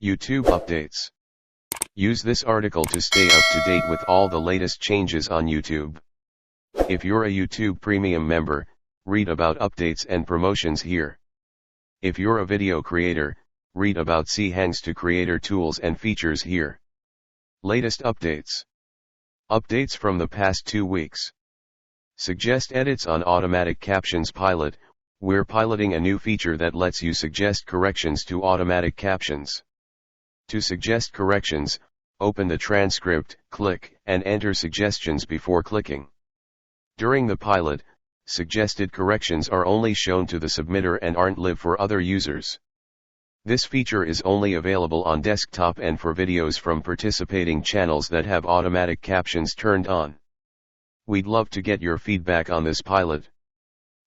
YouTube updates. Use this article to stay up to date with all the latest changes on YouTube. If you're a YouTube Premium member, read about updates and promotions here. If you're a video creator, read about Sehangs to creator tools and features here. Latest updates. Updates from the past 2 weeks. Suggest edits on automatic captions pilot. We're piloting a new feature that lets you suggest corrections to automatic captions. To suggest corrections, open the transcript, click, and enter suggestions before clicking. During the pilot, suggested corrections are only shown to the submitter and aren't live for other users. This feature is only available on desktop and for videos from participating channels that have automatic captions turned on. We'd love to get your feedback on this pilot.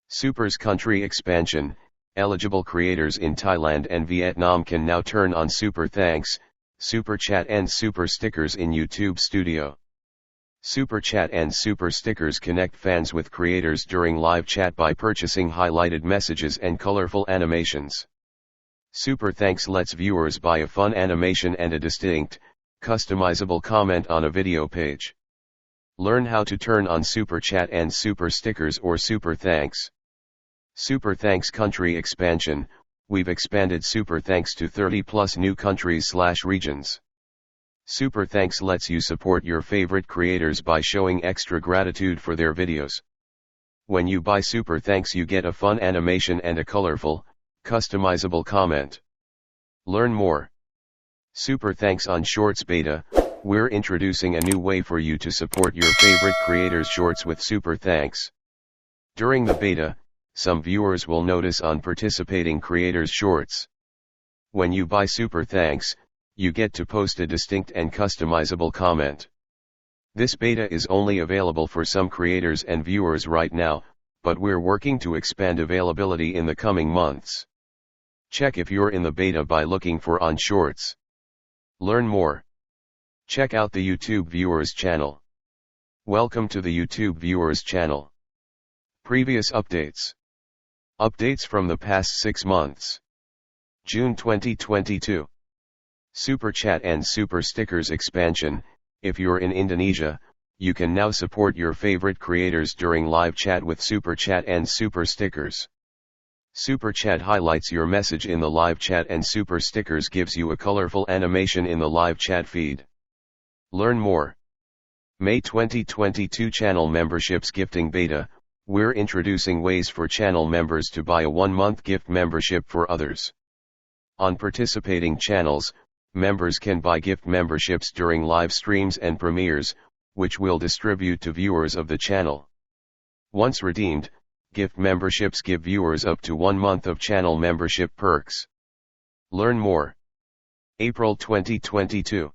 Super's country expansion. Eligible creators in Thailand and Vietnam can now turn on Super Thanks, Super Chat and Super Stickers in YouTube Studio. Super Chat and Super Stickers connect fans with creators during live chat by purchasing highlighted messages and colorful animations. Super Thanks lets viewers buy a fun animation and a distinct, customizable comment on a video page. Learn how to turn on Super Chat and Super Stickers or Super Thanks. Super Thanks country expansion. We've expanded Super Thanks to 30+ new countries/regions. Super Thanks lets you support your favorite creators by showing extra gratitude for their videos. When you buy Super Thanks, you get a fun animation and a colorful, customizable comment. Learn more. Super Thanks on Shorts Beta. We're introducing a new way for you to support your favorite creators' shorts with Super Thanks. During the beta, some viewers will notice on participating creators' shorts. When you buy Super Thanks, you get to post a distinct and customizable comment. This beta is only available for some creators and viewers right now, but we're working to expand availability in the coming months. Check if you're in the beta by looking for On Shorts. Learn more. Check out the YouTube Viewers channel. Welcome to the YouTube Viewers channel. Previous updates. Updates from the past 6 months. June 2022. Super Chat and Super Stickers expansion. If you're in Indonesia, you can now support your favorite creators during live chat with Super Chat and Super Stickers. Super Chat highlights your message in the live chat and Super Stickers gives you a colorful animation in the live chat feed. Learn more. May 2022 Channel Memberships Gifting Beta. We're introducing ways for channel members to buy a 1-month gift membership for others. On participating channels, members can buy gift memberships during live streams and premieres, which we'll distribute to viewers of the channel. Once redeemed, gift memberships give viewers up to 1 month of channel membership perks. Learn more. April 2022.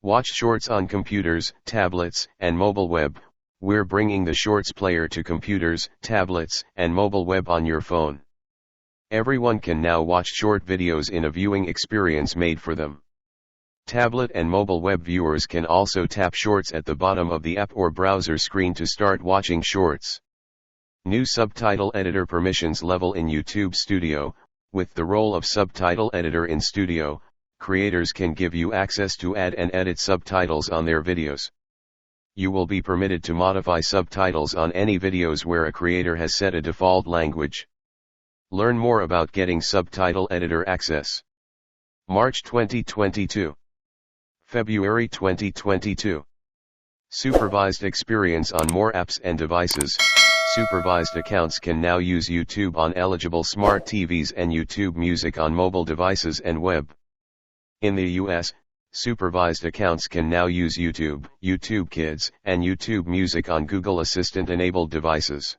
Watch shorts on computers, tablets, and mobile web. We're bringing the Shorts player to computers, tablets, and mobile web on your phone. Everyone can now watch short videos in a viewing experience made for them. Tablet and mobile web viewers can also tap Shorts at the bottom of the app or browser screen to start watching shorts. New subtitle editor permissions level in YouTube Studio. With the role of subtitle editor in Studio, creators can give you access to add and edit subtitles on their videos. You will be permitted to modify subtitles on any videos where a creator has set a default language. Learn more about getting subtitle editor access. March 2022. February 2022. Supervised experience on more apps and devices. Supervised accounts can now use YouTube on eligible smart TVs and YouTube Music on mobile devices and web. In the US, supervised accounts can now use YouTube, YouTube Kids, and YouTube Music on Google Assistant-enabled devices.